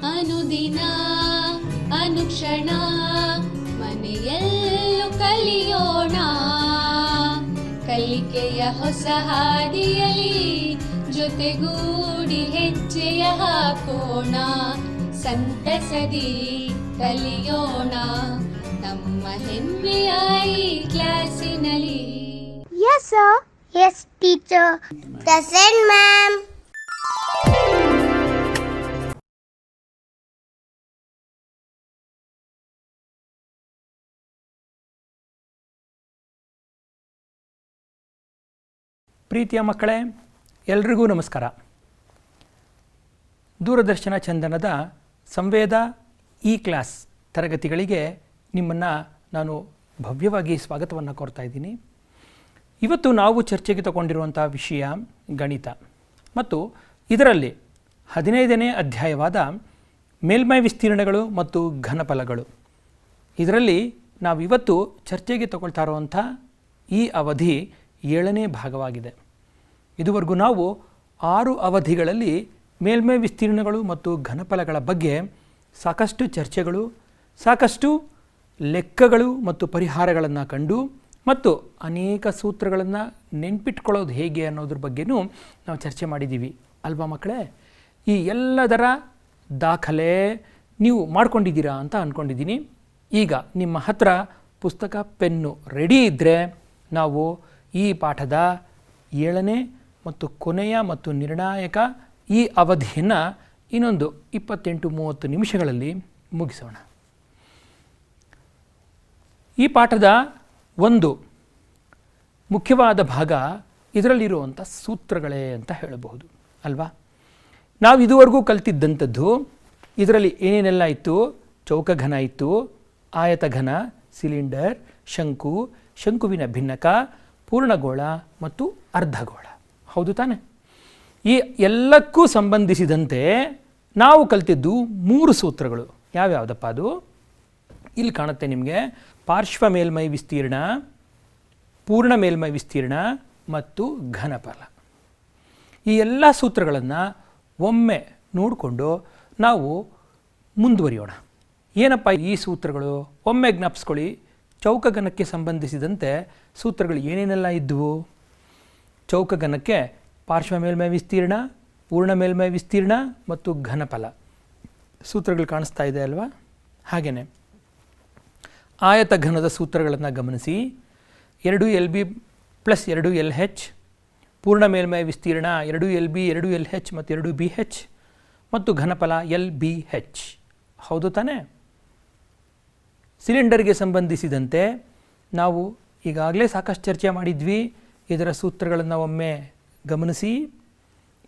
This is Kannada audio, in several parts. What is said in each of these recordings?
ಅನುದಿನ ಅನುಕ್ಷಣ ಮನೆಯಲ್ಲೂ ಕಲಿಯೋಣ, ಕಲಿಕೆಯ ಹೊಸ ಹಾದಿಯಲಿ ಜೊತೆಗೂಡಿ ಹೆಜ್ಜೆಯ ಹಾಕೋಣ, ಸಂತಸದಿ ಕಲಿಯೋಣ ನಮ್ಮ ಹೆಮ್ಮೆಯ ಈ ಕ್ಲಾಸಿನಲ್ಲಿ. Yes sir. Yes teacher. Present ma'am. ಪ್ರೀತಿಯ ಮಕ್ಕಳೇ, ಎಲ್ರಿಗೂ ನಮಸ್ಕಾರ. ದೂರದರ್ಶನ ಚಂದನದ ಸಂವೇದ ಇ ಕ್ಲಾಸ್ ತರಗತಿಗಳಿಗೆ ನಿಮ್ಮನ್ನು ನಾನು ಭವ್ಯವಾಗಿ ಸ್ವಾಗತವನ್ನು ಕೋರ್ತಾ ಇದ್ದೀನಿ. ಇವತ್ತು ನಾವು ಚರ್ಚೆಗೆ ತಗೊಂಡಿರುವಂಥ ವಿಷಯ ಗಣಿತ ಮತ್ತು ಇದರಲ್ಲಿ 15ನೇ ಅಧ್ಯಾಯವಾದ ಮೇಲ್ಮೈ ವಿಸ್ತೀರ್ಣಗಳು ಮತ್ತು ಘನಫಲಗಳು. ಇದರಲ್ಲಿ ನಾವಿವತ್ತು ಚರ್ಚೆಗೆ ತಗೊಳ್ತಾ ಇರುವಂಥ ಈ ಅವಧಿ 7ನೇ ಭಾಗವಾಗಿದೆ. ಇದುವರೆಗೂ ನಾವು 6 ಅವಧಿಗಳಲ್ಲಿ ಮೇಲ್ಮೈ ವಿಸ್ತೀರ್ಣಗಳು ಮತ್ತು ಘನಫಲಗಳ ಬಗ್ಗೆ ಸಾಕಷ್ಟು ಚರ್ಚೆಗಳು, ಸಾಕಷ್ಟು ಲೆಕ್ಕಗಳು ಮತ್ತು ಪರಿಹಾರಗಳನ್ನು ಕಂಡು ಮತ್ತು ಅನೇಕ ಸೂತ್ರಗಳನ್ನು ನೆನ್ಪಿಟ್ಕೊಳ್ಳೋದು ಹೇಗೆ ಅನ್ನೋದ್ರ ಬಗ್ಗೆನೂ ನಾವು ಚರ್ಚೆ ಮಾಡಿದ್ದೀವಿ ಅಲ್ವಾ ಮಕ್ಕಳೇ? ಈ ಎಲ್ಲದರ ದಾಖಲೆ ನೀವು ಮಾಡ್ಕೊಂಡಿದ್ದೀರಾ ಅಂತ ಅಂದ್ಕೊಂಡಿದ್ದೀನಿ. ಈಗ ನಿಮ್ಮ ಹತ್ರ ಪುಸ್ತಕ ಪೆನ್ನು ರೆಡಿ ಇದ್ದರೆ ನಾವು ಈ ಪಾಠದ 7ನೇ ಮತ್ತು ಕೊನೆಯ ಮತ್ತು ನಿರ್ಣಾಯಕ ಈ ಅವಧಿಯನ್ನು ಇನ್ನೊಂದು 28-30 ನಿಮಿಷಗಳಲ್ಲಿ ಮುಗಿಸೋಣ. ಈ ಪಾಠದ ಒಂದು ಮುಖ್ಯವಾದ ಭಾಗ ಇದರಲ್ಲಿರುವಂಥ ಸೂತ್ರಗಳೇ ಅಂತ ಹೇಳಬಹುದು ಅಲ್ವಾ? ನಾವು ಇದುವರೆಗೂ ಕಲ್ತಿದ್ದಂಥದ್ದು ಇದರಲ್ಲಿ ಏನೇನೆಲ್ಲ ಇತ್ತು? ಚೌಕಘನ ಇತ್ತು, ಆಯತಘನ, ಸಿಲಿಂಡರ್, ಶಂಕು, ಶಂಕುವಿನ ಭಿನ್ನಕ, ಪೂರ್ಣಗೋಳ ಮತ್ತು ಅರ್ಧಗೋಳ. ಹೌದು ತಾನೆ? ಈ ಎಲ್ಲಕ್ಕೂ ಸಂಬಂಧಿಸಿದಂತೆ ನಾವು ಕಲ್ತಿದ್ದು 3 ಸೂತ್ರಗಳು. ಯಾವ್ಯಾವುದಪ್ಪ ಅದು? ಇಲ್ಲಿ ಕಾಣುತ್ತೆ ನಿಮಗೆ. ಪಾರ್ಶ್ವ ಮೇಲ್ಮೈ ವಿಸ್ತೀರ್ಣ, ಪೂರ್ಣ ಮೇಲ್ಮೈ ವಿಸ್ತೀರ್ಣ ಮತ್ತು ಘನಫಲ. ಈ ಎಲ್ಲ ಸೂತ್ರಗಳನ್ನು ಒಮ್ಮೆ ನೋಡಿಕೊಂಡು ನಾವು ಮುಂದುವರಿಯೋಣ. ಏನಪ್ಪ ಈ ಸೂತ್ರಗಳು? ಒಮ್ಮೆ ಜ್ಞಾಪಿಸ್ಕೊಳ್ಳಿ. ಚೌಕಘನಕ್ಕೆ ಸಂಬಂಧಿಸಿದಂತೆ ಸೂತ್ರಗಳು ಏನೇನೆಲ್ಲ ಇದ್ದವು? ಚೌಕಘನಕ್ಕೆ ಪಾರ್ಶ್ವ ಮೇಲ್ಮೈ ವಿಸ್ತೀರ್ಣ, ಪೂರ್ಣ ಮೇಲ್ಮೈ ವಿಸ್ತೀರ್ಣ ಮತ್ತು ಘನಫಲ ಸೂತ್ರಗಳು ಕಾಣಿಸ್ತಾ ಇದೆ ಅಲ್ವಾ? ಹಾಗೆಯೇ ಆಯತಘನದ ಸೂತ್ರಗಳನ್ನು ಗಮನಿಸಿ. 2LB + 2LH, ಪೂರ್ಣ ಮೇಲ್ಮೈ ವಿಸ್ತೀರ್ಣ 2LB, 2LH ಮತ್ತು 2BH ಮತ್ತು ಘನಫಲ LBH. ಹೌದು ತಾನೇ? ಸಿಲಿಂಡರ್ಗೆ ಸಂಬಂಧಿಸಿದಂತೆ ನಾವು ಈಗಾಗಲೇ ಸಾಕಷ್ಟು ಚರ್ಚೆ ಮಾಡಿದ್ವಿ. ಇದರ ಸೂತ್ರಗಳನ್ನು ಒಮ್ಮೆ ಗಮನಿಸಿ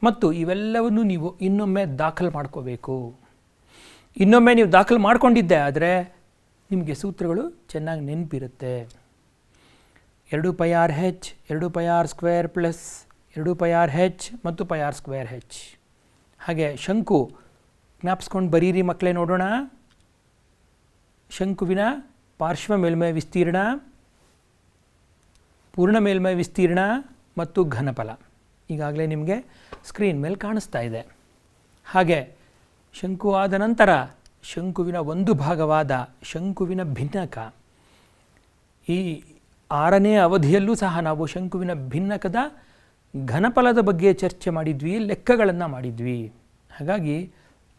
ಮತ್ತು ಇವೆಲ್ಲವನ್ನು ನೀವು ಇನ್ನೊಮ್ಮೆ ದಾಖಲು ಮಾಡ್ಕೋಬೇಕು. ಇನ್ನೊಮ್ಮೆ ನೀವು ದಾಖಲು ಮಾಡಿಕೊಂಡಿದ್ದೆ ಆದರೆ ನಿಮಗೆ ಸೂತ್ರಗಳು ಚೆನ್ನಾಗಿ ನೆನಪಿರುತ್ತೆ. 2πrh, 2πr² ಪ್ಲಸ್ 2πrh ಮತ್ತು πr²h. ಹಾಗೆ ಶಂಕು ಜ್ಞಾಪಿಸ್ಕೊಂಡು ಬರೀರಿ ಮಕ್ಕಳೇ. ನೋಡೋಣ. ಶಂಕುವಿನ ಪಾರ್ಶ್ವ ಮೇಲ್ಮೈ ವಿಸ್ತೀರ್ಣ, ಪೂರ್ಣ ಮೇಲ್ಮೈ ವಿಸ್ತೀರ್ಣ ಮತ್ತು ಘನಫಲ ಈಗಾಗಲೇ ನಿಮಗೆ ಸ್ಕ್ರೀನ್ ಮೇಲೆ ಕಾಣಿಸ್ತಾ ಇದೆ. ಹಾಗೆ ಶಂಕು ಆದ ನಂತರ ಶಂಕುವಿನ ಒಂದು ಭಾಗವಾದ ಶಂಕುವಿನ ಭಿನ್ನಕ. ಈ 6ನೇ ಅವಧಿಯಲ್ಲೂ ಸಹ ನಾವು ಶಂಕುವಿನ ಭಿನ್ನಕದ ಘನಫಲದ ಬಗ್ಗೆ ಚರ್ಚೆ ಮಾಡಿದ್ವಿ, ಲೆಕ್ಕಗಳನ್ನು ಮಾಡಿದ್ವಿ. ಹಾಗಾಗಿ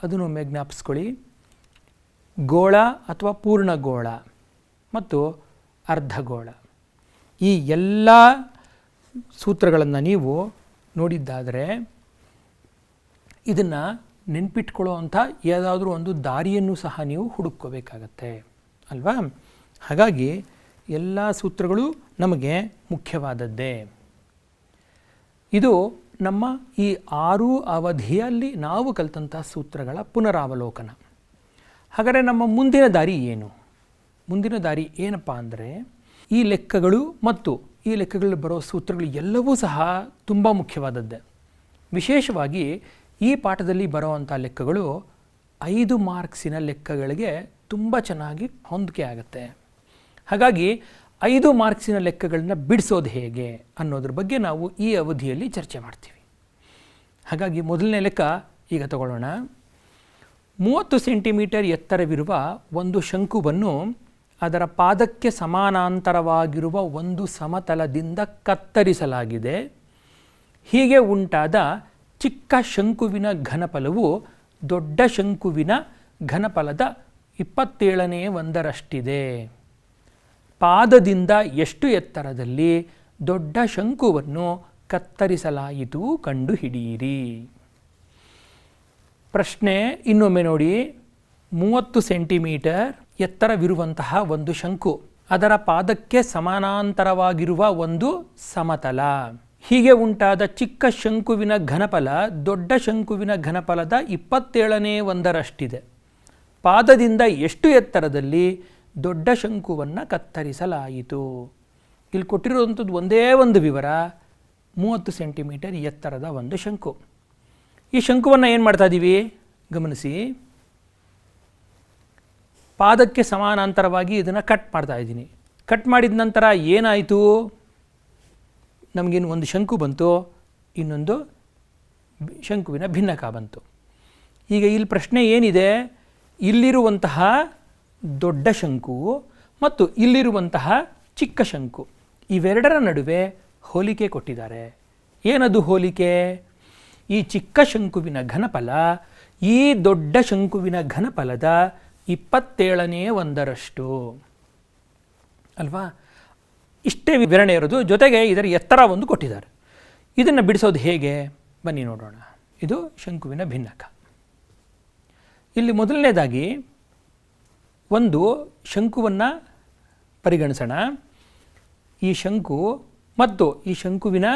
ಅದನ್ನೊಮ್ಮೆ ಜ್ಞಾಪಿಸ್ಕೊಳ್ಳಿ. ಗೋಳ ಅಥವಾ ಪೂರ್ಣಗೋಳ ಮತ್ತು ಅರ್ಧಗೋಳ ಈ ಎಲ್ಲ ಸೂತ್ರಗಳನ್ನು ನೀವು ನೋಡಿದ್ದಾದರೆ ಇದನ್ನು ನೆನ್ಪಿಟ್ಕೊಳ್ಳೋ ಅಂಥ ಯಾವುದಾದ್ರೂ ಒಂದು ದಾರಿಯನ್ನು ಸಹ ನೀವು ಹುಡುಕೋಬೇಕಾಗತ್ತೆ ಅಲ್ವಾ? ಹಾಗಾಗಿ ಎಲ್ಲ ಸೂತ್ರಗಳು ನಮಗೆ ಮುಖ್ಯವಾದದ್ದೇ. ಇದು ನಮ್ಮ ಈ 6 ಅವಧಿಯಲ್ಲಿ ನಾವು ಕಲಿತಂಥ ಸೂತ್ರಗಳ ಪುನರಾವಲೋಕನ. ಹಾಗಾದರೆ ನಮ್ಮ ಮುಂದಿನ ದಾರಿ ಏನು? ಮುಂದಿನ ದಾರಿ ಏನಪ್ಪ ಅಂದರೆ ಈ ಲೆಕ್ಕಗಳು ಮತ್ತು ಈ ಲೆಕ್ಕಗಳಲ್ಲಿ ಬರೋ ಸೂತ್ರಗಳು ಎಲ್ಲವೂ ಸಹ ತುಂಬ ಮುಖ್ಯವಾದದ್ದೇ. ವಿಶೇಷವಾಗಿ ಈ ಪಾಠದಲ್ಲಿ ಬರೋವಂಥ ಲೆಕ್ಕಗಳು 5 ಮಾರ್ಕ್ಸಿನ ಲೆಕ್ಕಗಳಿಗೆ ತುಂಬ ಚೆನ್ನಾಗಿ ಹೊಂದಿಕೆ ಆಗುತ್ತೆ. ಹಾಗಾಗಿ 5 ಮಾರ್ಕ್ಸಿನ ಲೆಕ್ಕಗಳನ್ನ ಬಿಡಿಸೋದು ಹೇಗೆ ಅನ್ನೋದ್ರ ಬಗ್ಗೆ ನಾವು ಈ ಅವಧಿಯಲ್ಲಿ ಚರ್ಚೆ ಮಾಡ್ತೀವಿ. ಹಾಗಾಗಿ ಮೊದಲನೇ ಲೆಕ್ಕ ಈಗ ತಗೊಳ್ಳೋಣ. 30 ಸೆಂಟಿಮೀಟರ್ ಎತ್ತರವಿರುವ ಒಂದು ಶಂಕುವನ್ನು ಅದರ ಪಾದಕ್ಕೆ ಸಮಾನಾಂತರವಾಗಿರುವ ಒಂದು ಸಮತಲದಿಂದ ಕತ್ತರಿಸಲಾಗಿದೆ. ಹೀಗೆ ಉಂಟಾದ ಚಿಕ್ಕ ಶಂಕುವಿನ ಘನಫಲವು ದೊಡ್ಡ ಶಂಕುವಿನ ಘನಫಲದ 27ನೇ ಒಂದರಷ್ಟಿದೆ. ಪಾದದಿಂದ ಎಷ್ಟು ಎತ್ತರದಲ್ಲಿ ದೊಡ್ಡ ಶಂಕುವನ್ನು ಕತ್ತರಿಸಲಾಯಿತು ಕಂಡುಹಿಡಿಯಿರಿ. ಪ್ರಶ್ನೆ ಇನ್ನೊಮ್ಮೆ ನೋಡಿ. 30 ಸೆಂಟಿಮೀಟರ್ ಎತ್ತರವಿರುವಂತಹ ಒಂದು ಶಂಕು, ಅದರ ಪಾದಕ್ಕೆ ಸಮಾನಾಂತರವಾಗಿರುವ ಒಂದು ಸಮತಲ. ಹೀಗೆ ಉಂಟಾದ ಚಿಕ್ಕ ಶಂಕುವಿನ ಘನಫಲ ದೊಡ್ಡ ಶಂಕುವಿನ ಘನಫಲದ 27ನೇ ಒಂದರಷ್ಟಿದೆ. ಪಾದದಿಂದ ಎಷ್ಟು ಎತ್ತರದಲ್ಲಿ ದೊಡ್ಡ ಶಂಕುವನ್ನು ಕತ್ತರಿಸಲಾಯಿತು. ಇಲ್ಲಿ ಕೊಟ್ಟಿರುವಂಥದ್ದು ಒಂದೇ ಒಂದು ವಿವರ, 30 ಸೆಂಟಿಮೀಟರ್ ಎತ್ತರದ ಒಂದು ಶಂಕು. ಈ ಶಂಕುವನ್ನು ಏನು ಮಾಡ್ತಾ ಇದ್ದೀವಿ ಗಮನಿಸಿ. ಪಾದಕ್ಕೆ ಸಮಾನಾಂತರವಾಗಿ ಇದನ್ನು ಕಟ್ ಮಾಡ್ತಾ ಇದ್ದೀನಿ. ಕಟ್ ಮಾಡಿದ ನಂತರ ಏನಾಯಿತು, ನಮಗೇನು ಒಂದು ಶಂಕು ಬಂತು, ಇನ್ನೊಂದು ಶಂಕುವಿನ ಭಿನ್ನಕ ಬಂತು. ಈಗ ಇಲ್ಲಿ ಪ್ರಶ್ನೆ ಏನಿದೆ, ಇಲ್ಲಿರುವಂತಹ ದೊಡ್ಡ ಶಂಕು ಮತ್ತು ಇಲ್ಲಿರುವಂತಹ ಚಿಕ್ಕ ಶಂಕು ಇವೆರಡರ ನಡುವೆ ಹೋಲಿಕೆ ಕೊಟ್ಟಿದ್ದಾರೆ. ಏನದು ಹೋಲಿಕೆ? ಈ ಚಿಕ್ಕ ಶಂಕುವಿನ ಘನಫಲ ಈ ದೊಡ್ಡ ಶಂಕುವಿನ ಘನಫಲದ 27ನೇ ಒಂದರಷ್ಟು ಅಲ್ವಾ? ಇಷ್ಟೇ ವಿವರಣೆ ಇರೋದು. ಜೊತೆಗೆ ಇದರ ಎತ್ತರ ಒಂದು ಕೊಟ್ಟಿದ್ದಾರೆ. ಇದನ್ನು ಬಿಡಿಸೋದು ಹೇಗೆ ಬನ್ನಿ ನೋಡೋಣ. ಇದು ಶಂಕುವಿನ ಭಿನ್ನಕ. ಇಲ್ಲಿ ಮೊದಲನೇದಾಗಿ ಒಂದು ಶಂಕುವನ್ನು ಪರಿಗಣಿಸೋಣ. ಈ ಶಂಕು ಮತ್ತು ಈ ಶಂಕುವಿನ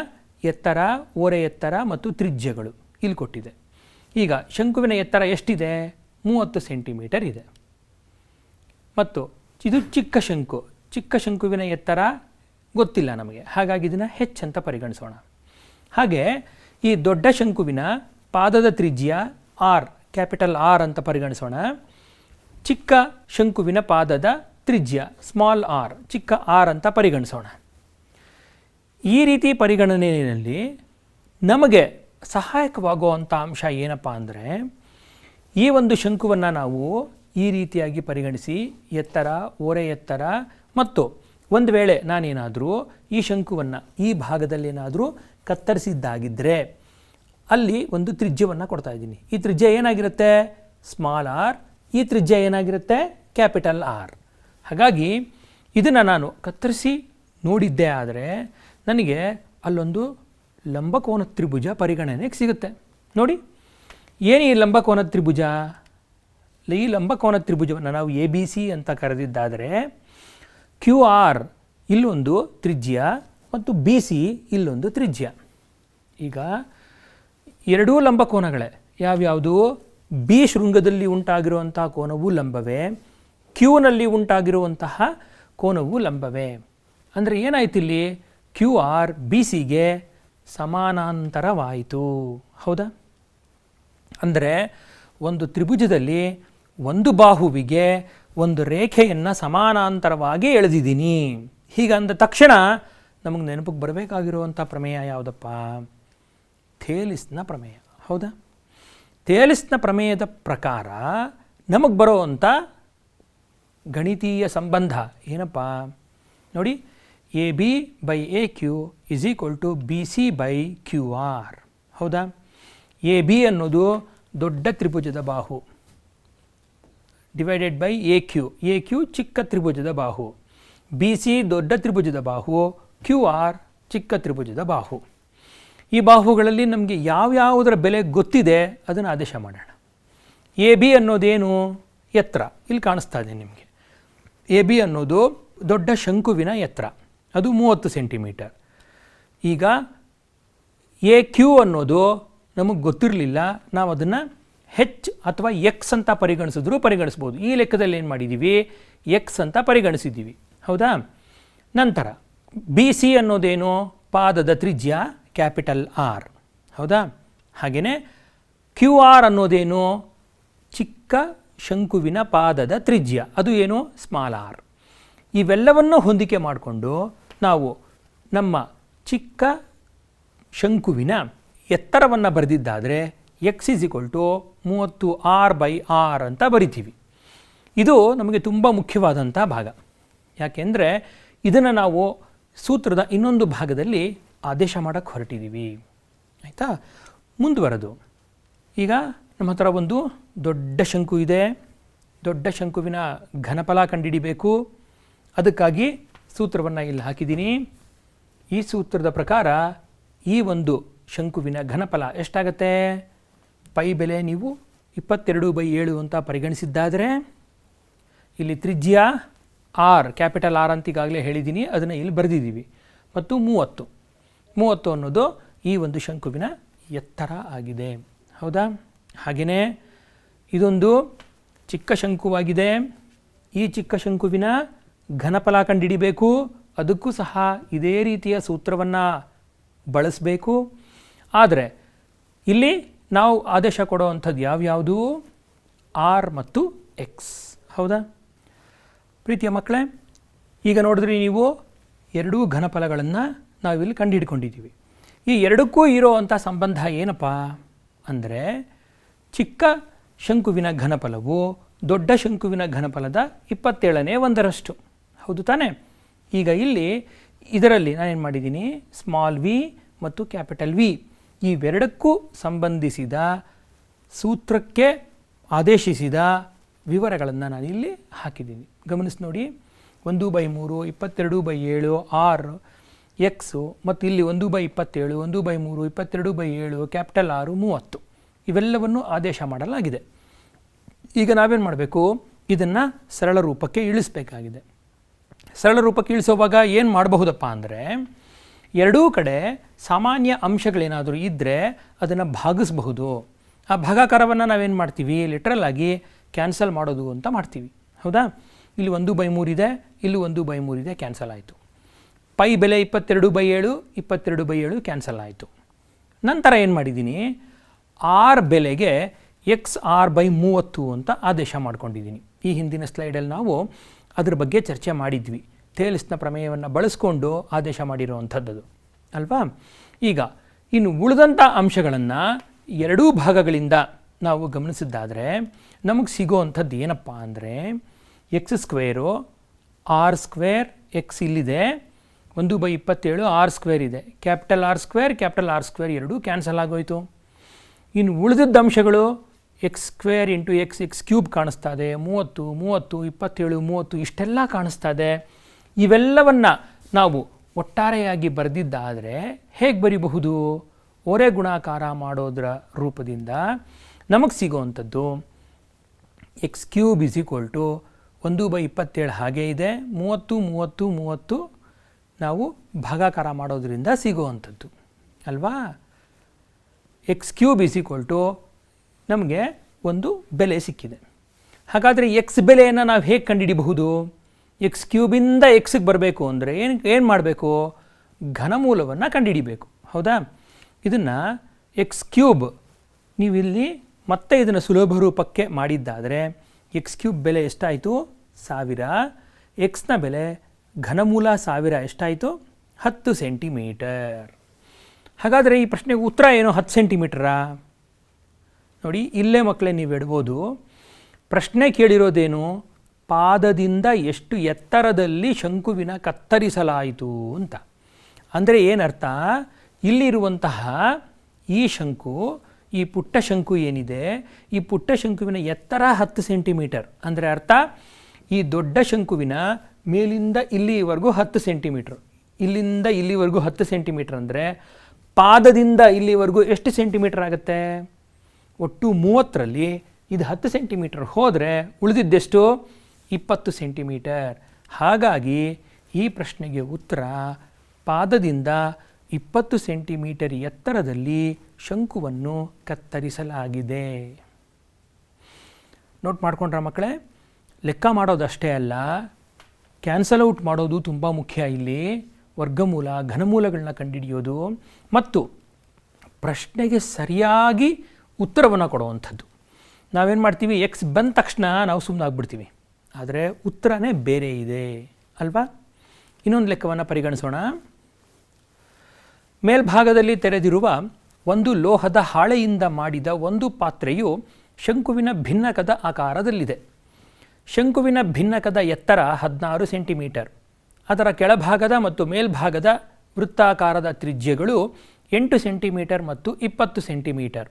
ಎತ್ತರ, ಓರೆ ಎತ್ತರ ಮತ್ತು ತ್ರಿಜ್ಯಗಳು ಇಲ್ಲಿ ಕೊಟ್ಟಿದೆ. ಈಗ ಶಂಕುವಿನ ಎತ್ತರ ಎಷ್ಟಿದೆ? 30 ಸೆಂಟಿಮೀಟರ್ ಇದೆ. ಮತ್ತು ಇದು ಚಿಕ್ಕ ಶಂಕು. ಚಿಕ್ಕ ಶಂಕುವಿನ ಎತ್ತರ ಗೊತ್ತಿಲ್ಲ ನಮಗೆ, ಹಾಗಾಗಿ ಇದನ್ನು ಹೆಚ್ಚಂತ ಪರಿಗಣಿಸೋಣ. ಹಾಗೆ ಈ ದೊಡ್ಡ ಶಂಕುವಿನ ಪಾದದ ತ್ರಿಜ್ಯ ಆರ್, ಕ್ಯಾಪಿಟಲ್ ಆರ್ ಅಂತ ಪರಿಗಣಿಸೋಣ. ಚಿಕ್ಕ ಶಂಕುವಿನ ಪಾದದ ತ್ರಿಜ್ಯ ಸ್ಮಾಲ್ ಆರ್, ಚಿಕ್ಕ ಆರ್ ಅಂತ ಪರಿಗಣಿಸೋಣ. ಈ ರೀತಿ ಪರಿಗಣನೆಯಲ್ಲಿ ನಮಗೆ ಸಹಾಯಕವಾಗುವಂಥ ಅಂಶ ಏನಪ್ಪ ಅಂದರೆ, ಈ ಒಂದು ಶಂಕುವನ್ನು ನಾವು ಈ ರೀತಿಯಾಗಿ ಪರಿಗಣಿಸಿ ಎತ್ತರ, ಓರೆ ಎತ್ತರ ಮತ್ತು ಒಂದು ವೇಳೆ ನಾನೇನಾದರೂ ಈ ಶಂಕುವನ್ನು ಈ ಭಾಗದಲ್ಲೇನಾದರೂ ಕತ್ತರಿಸಿದ್ದಾಗಿದ್ದರೆ ಅಲ್ಲಿ ಒಂದು ತ್ರಿಜ್ಯವನ್ನು ಕೊಡ್ತಾ ಇದ್ದೀನಿ. ಈ ತ್ರಿಜ್ಯ ಏನಾಗಿರುತ್ತೆ? Small r. ಈ ತ್ರಿಜ್ಯ ಏನಾಗಿರುತ್ತೆ? Capital R. ಹಾಗಾಗಿ ಇದನ್ನು ನಾನು ಕತ್ತರಿಸಿ ನೋಡಿದ್ದೆ ಆದರೆ ನನಗೆ ಅಲ್ಲೊಂದು ಲಂಬಕೋನ ತ್ರಿಭುಜ ಪರಿಗಣನೆಗೆ ಸಿಗುತ್ತೆ. ನೋಡಿ, ಏನು ಈ ಲಂಬಕೋನ ತ್ರಿಭುಜ? ಈ ಲಂಬಕೋನ ತ್ರಿಭುಜವನ್ನು ನಾವು ABC ಅಂತ ಕರೆದಿದ್ದಾದರೆ QR ಇಲ್ಲೊಂದು ತ್ರಿಜ್ಯ ಮತ್ತು BC ಇಲ್ಲೊಂದು ತ್ರಿಜ್ಯ. ಈಗ ಎರಡೂ ಲಂಬಕೋನಗಳೇ. ಯಾವ್ಯಾವುದು? B ಶೃಂಗದಲ್ಲಿ ಉಂಟಾಗಿರುವಂತಹ ಕೋನವು ಲಂಬವೇ, Qನಲ್ಲಿ ಉಂಟಾಗಿರುವಂತಹ ಕೋನವು ಲಂಬವೇ. ಅಂದರೆ ಏನಾಯ್ತು ಇಲ್ಲಿ? QR BCಗೆ ಸಮಾನಾಂತರವಾಯಿತು. ಹೌದಾ? ಅಂದರೆ ಒಂದು ತ್ರಿಭುಜದಲ್ಲಿ ಒಂದು ಬಾಹುವಿಗೆ ಒಂದು ರೇಖೆಯನ್ನು ಸಮಾನಾಂತರವಾಗಿ ಎಳೆದಿದ್ದೀನಿ. ಹೀಗಂದ ತಕ್ಷಣ ನಮಗೆ ನೆನಪಿಗೆ ಬರಬೇಕಾಗಿರುವಂಥ ಪ್ರಮೇಯ ಯಾವುದಪ್ಪ? ಥೇಲಿಸ್ನ ಪ್ರಮೇಯ. ಹೌದಾ? ಥೇಲಿಸ್ನ ಪ್ರಮೇಯದ ಪ್ರಕಾರ ನಮಗೆ ಬರೋವಂಥ ಗಣಿತೀಯ ಸಂಬಂಧ ಏನಪ್ಪ ನೋಡಿ. AB/AQ = BC/QR. ಹೌದಾ? AB ಅನ್ನೋದು ದೊಡ್ಡ ತ್ರಿಭುಜದ ಬಾಹು ಡಿವೈಡೆಡ್ ಬೈ AQ ಚಿಕ್ಕ ತ್ರಿಭುಜದ ಬಾಹು, BC ದೊಡ್ಡ ತ್ರಿಭುಜದ ಬಾಹು, QR ಚಿಕ್ಕ ತ್ರಿಭುಜದ ಬಾಹು. ಈ ಬಾಹುಗಳಲ್ಲಿ ನಮಗೆ ಯಾವ್ಯಾವುದರ ಬೆಲೆ ಗೊತ್ತಿದೆ ಅದನ್ನು ಆದೇಶ ಮಾಡೋಣ. AB ಅನ್ನೋದೇನು? ಎತ್ತರ. ಇಲ್ಲಿ ಕಾಣಿಸ್ತಾ ಇದೆ ನಿಮಗೆ. AB ಅನ್ನೋದು ದೊಡ್ಡ ಶಂಕುವಿನ ಎತ್ತರ, ಅದು 30 ಸೆಂಟಿಮೀಟರ್. ಈಗ AQ ಅನ್ನೋದು ನಮಗೆ ಗೊತ್ತಿರಲಿಲ್ಲ, ನಾವು ಅದನ್ನು H ಅಥವಾ X ಅಂತ ಪರಿಗಣಿಸ್ಬೋದು. ಈ ಲೆಕ್ಕದಲ್ಲಿ ಏನು ಮಾಡಿದ್ದೀವಿ? X ಅಂತ ಪರಿಗಣಿಸಿದ್ದೀವಿ. ಹೌದಾ? ನಂತರ BC ಅನ್ನೋದೇನು? ಪಾದದ ತ್ರಿಜ್ಯ ಕ್ಯಾಪಿಟಲ್ ಆರ್. ಹೌದಾ? ಹಾಗೆಯೇ QR ಅನ್ನೋದೇನು? ಚಿಕ್ಕ ಶಂಕುವಿನ ಪಾದದ ತ್ರಿಜ್ಯ, ಅದು ಏನು? Small r. ಇವೆಲ್ಲವನ್ನು ಹೊಂದಿಕೆ ಮಾಡಿಕೊಂಡು ನಾವು ನಮ್ಮ ಚಿಕ್ಕ ಶಂಕುವಿನ ಎತ್ತರವನ್ನು ಬರೆದಿದ್ದಾದರೆ X = 30 r/r ಅಂತ ಬರಿತೀವಿ. ಇದು ನಮಗೆ ತುಂಬ ಮುಖ್ಯವಾದಂಥ ಭಾಗ. ಯಾಕೆಂದರೆ ಇದನ್ನು ನಾವು ಸೂತ್ರದ ಇನ್ನೊಂದು ಭಾಗದಲ್ಲಿ ಆದೇಶ ಮಾಡೋಕ್ಕೆ ಹೊರಟಿದ್ದೀವಿ. ಆಯಿತಾ? ಮುಂದುವರೆದು ಈಗ ನಮ್ಮ ಹತ್ರ ಒಂದು ದೊಡ್ಡ ಶಂಕು ಇದೆ. ದೊಡ್ಡ ಶಂಕುವಿನ ಘನಫಲ ಕಂಡುಹಿಡಿಬೇಕು. ಅದಕ್ಕಾಗಿ ಸೂತ್ರವನ್ನು ಇಲ್ಲಿ ಹಾಕಿದ್ದೀನಿ. ಈ ಸೂತ್ರದ ಪ್ರಕಾರ ಈ ಒಂದು ಶಂಕುವಿನ ಘನಫಲ ಎಷ್ಟಾಗತ್ತೆ? ಪೈ ಬೆಲೆ ನೀವು 22/7 ಅಂತ ಪರಿಗಣಿಸಿದ್ದಾದರೆ ಇಲ್ಲಿ ತ್ರಿಜ್ಯ ಆರ್, ಕ್ಯಾಪಿಟಲ್ ಆರ್ ಅಂತ ಈಗಾಗಲೇ ಹೇಳಿದ್ದೀನಿ, ಅದನ್ನು ಇಲ್ಲಿ ಬರೆದಿದ್ದೀವಿ. ಮತ್ತು 30 ಅನ್ನೋದು ಈ ಒಂದು ಶಂಕುವಿನ ಎತ್ತರ ಆಗಿದೆ. ಹೌದಾ? ಹಾಗೆಯೇ ಇದೊಂದು ಚಿಕ್ಕ ಶಂಕುವಾಗಿದೆ. ಈ ಚಿಕ್ಕ ಶಂಕುವಿನ ಘನಫಲ ಕಂಡುಹಿಡಿಬೇಕು. ಅದಕ್ಕೂ ಸಹ ಇದೇ ರೀತಿಯ ಸೂತ್ರವನ್ನು ಬಳಸಬೇಕು. ಆದರೆ ಇಲ್ಲಿ ನಾವು ಆದೇಶ ಕೊಡುವಂಥದ್ದು ಯಾವ್ಯಾವುದು? ಆರ್ ಮತ್ತು ಎಕ್ಸ್. ಹೌದಾ? ಪ್ರೀತಿಯ ಮಕ್ಕಳೇ, ಈಗ ನೋಡಿದ್ರಿ ನೀವು ಎರಡೂ ಘನಫಲಗಳನ್ನು ನಾವಿಲ್ಲಿ ಕಂಡುಹಿಡ್ಕೊಂಡಿದ್ದೀವಿ. ಈ ಎರಡಕ್ಕೂ ಇರೋವಂಥ ಸಂಬಂಧ ಏನಪ್ಪ ಅಂದರೆ, ಚಿಕ್ಕ ಶಂಕುವಿನ ಘನಫಲವು ದೊಡ್ಡ ಶಂಕುವಿನ ಘನಫಲದ 27/1. ಹೌದು ತಾನೇ? ಈಗ ಇಲ್ಲಿ ಇದರಲ್ಲಿ ನಾನೇನು ಮಾಡಿದ್ದೀನಿ, ಸ್ಮಾಲ್ ವಿ ಮತ್ತು ಕ್ಯಾಪಿಟಲ್ ವಿ ಇವೆರಡಕ್ಕೂ ಸಂಬಂಧಿಸಿದ ಸೂತ್ರಕ್ಕೆ ಆದೇಶಿಸಿದ ವಿವರಗಳನ್ನು ನಾನಿಲ್ಲಿ ಹಾಕಿದ್ದೀನಿ. ಗಮನಿಸಿ ನೋಡಿ. 1/3, 22/7, ಆರ್, ಎಕ್ಸು, ಮತ್ತು ಇಲ್ಲಿ 1/27, 1/3, 22/7, ಕ್ಯಾಪಿಟಲ್ ಆರು, 30 ಇವೆಲ್ಲವನ್ನು ಆದೇಶ ಮಾಡಲಾಗಿದೆ. ಈಗ ನಾವೇನು ಮಾಡಬೇಕು? ಇದನ್ನು ಸರಳ ರೂಪಕ್ಕೆ ಇಳಿಸಬೇಕಾಗಿದೆ. ಸರಳ ರೂಪಕ್ಕೆ ಇಳಿಸುವಾಗ ಏನು ಮಾಡಬಹುದಪ್ಪ ಅಂದರೆ, ಎರಡೂ ಕಡೆ ಸಾಮಾನ್ಯ ಅಂಶಗಳೇನಾದರೂ ಇದ್ದರೆ ಅದನ್ನು ಭಾಗಿಸಬಹುದು. ಆ ಭಾಗಾಕಾರವನ್ನು ನಾವೇನು ಮಾಡ್ತೀವಿ? ಲಿಟ್ರಲ್ ಆಗಿ ಕ್ಯಾನ್ಸಲ್ ಮಾಡೋದು ಅಂತ ಮಾಡ್ತೀವಿ. ಹೌದಾ? ಇಲ್ಲಿ 1/3 ಇದೆ, ಇಲ್ಲಿ 1/3 ಇದೆ, ಕ್ಯಾನ್ಸಲ್ ಆಯಿತು. ಪೈ ಬೆಲೆ 22/7, 22/7 ಕ್ಯಾನ್ಸಲ್ ಆಯಿತು. ನಂತರ ಏನು ಮಾಡಿದ್ದೀನಿ? ಆರ್ ಬೆಲೆಗೆ XR/30 ಅಂತ ಆದೇಶ ಮಾಡ್ಕೊಂಡಿದ್ದೀನಿ. ಈ ಹಿಂದಿನ ಸ್ಲೈಡಲ್ಲಿ ನಾವು ಅದ್ರ ಬಗ್ಗೆ ಚರ್ಚೆ ಮಾಡಿದ್ವಿ. ಥೇಲ್ಸ್ನ ಪ್ರಮೇಯವನ್ನು ಬಳಸ್ಕೊಂಡು ಆದೇಶ ಮಾಡಿರುವಂಥದ್ದು ಅಲ್ವಾ? ಈಗ ಇನ್ನು ಉಳಿದಂಥ ಅಂಶಗಳನ್ನು ಎರಡೂ ಭಾಗಗಳಿಂದ ನಾವು ಗಮನಿಸಿದ್ದಾದರೆ ನಮಗೆ ಸಿಗೋವಂಥದ್ದು ಏನಪ್ಪ ಅಂದರೆ, x², r², x ಇಲ್ಲಿದೆ, 1/27, r² ಇದೆ, ಕ್ಯಾಪಿಟಲ್ R² ಎರಡೂ ಕ್ಯಾನ್ಸಲ್ ಆಗೋಯಿತು. ಇನ್ನು ಉಳಿದಿದ್ದ ಅಂಶಗಳು x² × x³ ಕಾಣಿಸ್ತಾ ಇದೆ, 30, 27, 30 ಇಷ್ಟೆಲ್ಲ ಕಾಣಿಸ್ತಾ ಇದೆ. ಇವೆಲ್ಲವನ್ನು ನಾವು ಒಟ್ಟಾರೆಯಾಗಿ ಬರೆದಿದ್ದಾದರೆ ಹೇಗೆ ಬರಿಬಹುದು? ಒರೆ ಗುಣಾಕಾರ ಮಾಡೋದರ ರೂಪದಿಂದ ನಮಗೆ ಸಿಗೋವಂಥದ್ದು x³ = 1/27 ಹಾಗೇ ಇದೆ, 30, 30, 30 ನಾವು ಭಾಗಾಕಾರ ಮಾಡೋದರಿಂದ ಸಿಗೋವಂಥದ್ದು ಅಲ್ವಾ? x³ ನಮಗೆ ಒಂದು ಬೆಲೆ ಸಿಕ್ಕಿದೆ. ಹಾಗಾದರೆ ಎಕ್ಸ್ ಬೆಲೆಯನ್ನು ನಾವು ಹೇಗೆ ಕಂಡುಹಿಡಿಬಹುದು? x³ ಎಕ್ಸ್ಗೆ ಬರಬೇಕು ಅಂದರೆ ಏನು ಮಾಡಬೇಕು? ಘನಮೂಲವನ್ನು ಕಂಡುಹಿಡಿಬೇಕು. ಹೌದಾ? ಇದನ್ನು x³ ನೀವಿಲ್ಲಿ ಮತ್ತೆ ಇದನ್ನು ಸುಲಭ ರೂಪಕ್ಕೆ ಮಾಡಿದ್ದಾದರೆ x³ ಬೆಲೆ ಎಷ್ಟಾಯಿತು? 1000. ಎಕ್ಸ್ನ ಬೆಲೆ ಘನಮೂಲ 1000 ಎಷ್ಟಾಯಿತು? 10 ಸೆಂಟಿಮೀಟರ್. ಹಾಗಾದರೆ ಈ ಪ್ರಶ್ನೆಗೆ ಉತ್ತರ ಏನು? 10 ಸೆಂಟಿಮೀಟರಾ? ನೋಡಿ, ಇಲ್ಲೇ ಮಕ್ಕಳೇ ನೀವು ಇಡ್ಬೋದು. ಪ್ರಶ್ನೆ ಕೇಳಿರೋದೇನು? ಪಾದದಿಂದ ಎಷ್ಟು ಎತ್ತರದಲ್ಲಿ ಶಂಕುವಿನ ಕತ್ತರಿಸಲಾಯಿತು ಅಂತ. ಅಂದರೆ ಏನರ್ಥ? ಇಲ್ಲಿರುವಂತಹ ಈ ಶಂಕು, ಈ ಪುಟ್ಟ ಶಂಕು ಏನಿದೆ, ಈ ಪುಟ್ಟ ಶಂಕುವಿನ ಎತ್ತರ 10 ಸೆಂಟಿಮೀಟರ್. ಅಂದರೆ ಅರ್ಥ, ಈ ದೊಡ್ಡ ಶಂಕುವಿನ ಮೇಲಿಂದ ಇಲ್ಲಿವರೆಗೂ 10 ಸೆಂಟಿಮೀಟ್ರ್, ಇಲ್ಲಿಂದ ಇಲ್ಲಿವರೆಗೂ 10 ಸೆಂಟಿಮೀಟ್ರ್ ಅಂದರೆ ಪಾದದಿಂದ ಇಲ್ಲಿವರೆಗೂ ಎಷ್ಟು ಸೆಂಟಿಮೀಟರ್ ಆಗುತ್ತೆ? ಒಟ್ಟು 30ರಲ್ಲಿ ಇದು 10 ಸೆಂಟಿಮೀಟರ್ ಹೋದರೆ ಉಳಿದಿದ್ದೆಷ್ಟು? 20 ಸೆಂಟಿಮೀಟರ್. ಹಾಗಾಗಿ ಈ ಪ್ರಶ್ನೆಗೆ ಉತ್ತರ ಪಾದದಿಂದ 20 ಸೆಂಟಿಮೀಟರ್ ಎತ್ತರದಲ್ಲಿ ಶಂಕುವನ್ನು ಕತ್ತರಿಸಲಾಗಿದೆ. ನೋಟ್ ಮಾಡ್ಕೊಂಡ್ರ ಮಕ್ಕಳೇ? ಲೆಕ್ಕ ಮಾಡೋದಷ್ಟೇ ಅಲ್ಲ, ಕ್ಯಾನ್ಸಲ್ ಔಟ್ ಮಾಡೋದು ತುಂಬ ಮುಖ್ಯ. ಇಲ್ಲಿ ವರ್ಗಮೂಲ, ಘನಮೂಲಗಳನ್ನ ಕಂಡುಹಿಡಿಯೋದು ಮತ್ತು ಪ್ರಶ್ನೆಗೆ ಸರಿಯಾಗಿ ಉತ್ತರವನ್ನು ಕೊಡುವಂಥದ್ದು. ನಾವೇನು ಮಾಡ್ತೀವಿ? ಎಕ್ಸ್ ಬಂದ ತಕ್ಷಣ ನಾವು ಸುಮ್ಮನಾಗ್ಬಿಡ್ತೀವಿ. ಆದರೆ ಉತ್ತರನೇ ಬೇರೆ ಇದೆ ಅಲ್ವಾ? ಇನ್ನೊಂದು ಲೆಕ್ಕವನ್ನು ಪರಿಗಣಿಸೋಣ. ಮೇಲ್ಭಾಗದಲ್ಲಿ ತೆರೆದಿರುವ ಒಂದು ಲೋಹದ ಹಾಳೆಯಿಂದ ಮಾಡಿದ ಒಂದು ಪಾತ್ರೆಯು ಶಂಕುವಿನ ಭಿನ್ನಕದ ಆಕಾರದಲ್ಲಿದೆ. ಶಂಕುವಿನ ಭಿನ್ನಕದ ಎತ್ತರ 16 ಸೆಂಟಿಮೀಟರ್. ಅದರ ಕೆಳಭಾಗದ ಮತ್ತು ಮೇಲ್ಭಾಗದ ವೃತ್ತಾಕಾರದ ತ್ರಿಜ್ಯಗಳು 8 ಸೆಂಟಿಮೀಟರ್ ಮತ್ತು 20 ಸೆಂಟಿಮೀಟರ್.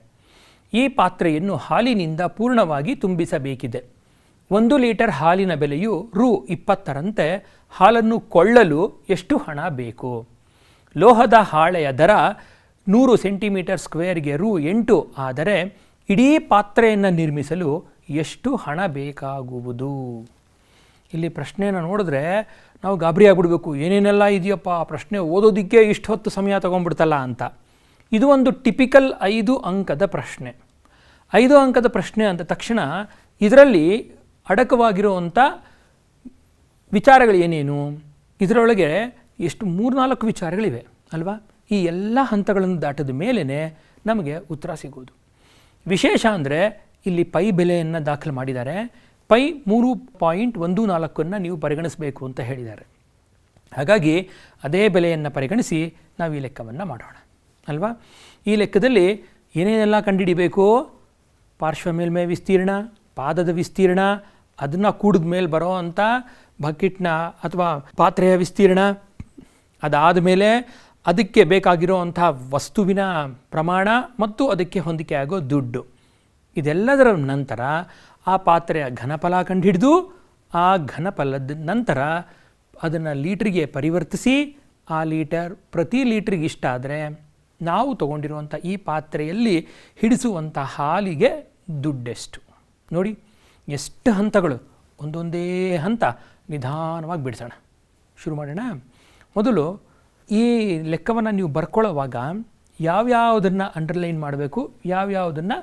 ಈ ಪಾತ್ರೆಯನ್ನು ಹಾಲಿನಿಂದ ಪೂರ್ಣವಾಗಿ ತುಂಬಿಸಬೇಕಿದೆ. 1 ಲೀಟರ್ ಹಾಲಿನ ಬೆಲೆಯು ರೂ. 20ರಂತೆ. ಹಾಲನ್ನು ಕೊಳ್ಳಲು ಎಷ್ಟು ಹಣ ಬೇಕು? ಲೋಹದ ಹಾಳೆಯ ದರ 100 ಸೆಂಟಿಮೀಟರ್ ಸ್ಕ್ವೇರ್ಗೆ ರೂ. 8 ಆದರೆ ಇಡೀ ಪಾತ್ರೆಯನ್ನು ನಿರ್ಮಿಸಲು ಎಷ್ಟು ಹಣ ಬೇಕಾಗುವುದು? ಇಲ್ಲಿ ಪ್ರಶ್ನೆಯನ್ನು ನೋಡಿದ್ರೆ ನಾವು ಗಾಬರಿ ಆಗಿಬಿಡ್ಬೇಕು. ಏನೇನೆಲ್ಲ ಇದೆಯಪ್ಪ, ಪ್ರಶ್ನೆ ಓದೋದಕ್ಕೆ ಇಷ್ಟು ಹೊತ್ತು ಸಮಯ ತೊಗೊಂಡ್ಬಿಡ್ತಲ್ಲ ಅಂತ. ಇದು ಒಂದು ಟಿಪಿಕಲ್ 5 ಅಂಕದ ಪ್ರಶ್ನೆ. 5 ಅಂಕದ ಪ್ರಶ್ನೆ ಅಂದ ತಕ್ಷಣ ಇದರಲ್ಲಿ ಅಡಕವಾಗಿರುವಂಥ ವಿಚಾರಗಳು ಏನೇನು? ಇದರೊಳಗೆ ಎಷ್ಟು 3-4 ವಿಚಾರಗಳಿವೆ ಅಲ್ವಾ? ಈ ಎಲ್ಲ ಹಂತಗಳನ್ನು ದಾಟಿದ ಮೇಲೇ ನಮಗೆ ಉತ್ತರ ಸಿಗೋದು. ವಿಶೇಷ ಅಂದರೆ ಇಲ್ಲಿ ಪೈ ಬೆಲೆಯನ್ನು ದಾಖಲು ಮಾಡಿದ್ದಾರೆ. ಪೈ 3.14 ನೀವು ಪರಿಗಣಿಸಬೇಕು ಅಂತ ಹೇಳಿದ್ದಾರೆ. ಹಾಗಾಗಿ ಅದೇ ಬೆಲೆಯನ್ನು ಪರಿಗಣಿಸಿ ನಾವು ಈ ಲೆಕ್ಕವನ್ನು ಮಾಡೋಣ ಅಲ್ವಾ? ಈ ಲೆಕ್ಕದಲ್ಲಿ ಏನೇನೆಲ್ಲ ಕಂಡುಹಿಡಿಬೇಕು? ಪಾರ್ಶ್ವ ಮೇಲ್ಮೈ ವಿಸ್ತೀರ್ಣ, ಪಾದದ ವಿಸ್ತೀರ್ಣ, ಅದನ್ನು ಕೂಡಿದ ಮೇಲೆ ಬರೋ ಅಂಥ ಬಕೆಟ್ನ ಅಥವಾ ಪಾತ್ರೆಯ ವಿಸ್ತೀರ್ಣ, ಅದಾದ ಮೇಲೆ ಅದಕ್ಕೆ ಬೇಕಾಗಿರೋ ಅಂಥ ವಸ್ತುವಿನ ಪ್ರಮಾಣ ಮತ್ತು ಅದಕ್ಕೆ ಹೊಂದಿಕೆ ಆಗೋ ದುಡ್ಡು. ಇದೆಲ್ಲದರ ನಂತರ ಆ ಪಾತ್ರೆಯ ಘನಫಲ ಕಂಡುಹಿಡಿದು ಆ ಘನಫಲದ ನಂತರ ಅದನ್ನು ಲೀಟ್ರಿಗೆ ಪರಿವರ್ತಿಸಿ ಆ ಲೀಟರ್ ಪ್ರತಿ ಲೀಟ್ರಿಗೆ ಇಷ್ಟ ಆದರೆ ನಾವು ತೊಗೊಂಡಿರುವಂಥ ಈ ಪಾತ್ರೆಯಲ್ಲಿ ಹಿಡಿಸುವಂಥ ಹಾಲಿಗೆ ದುಡ್ಡೆಷ್ಟು. ನೋಡಿ ಎಷ್ಟು ಹಂತಗಳು. ಒಂದೊಂದೇ ಹಂತ ನಿಧಾನವಾಗಿ ಬಿಡಿಸೋಣ. ಶುರು ಮಾಡೋಣ. ಮೊದಲು ಈ ಲೆಕ್ಕವನ್ನು ನೀವು ಬರ್ಕೊಳ್ಳೋವಾಗ ಯಾವ್ಯಾವುದನ್ನು ಅಂಡರ್ಲೈನ್ ಮಾಡಬೇಕು, ಯಾವ್ಯಾವುದನ್ನು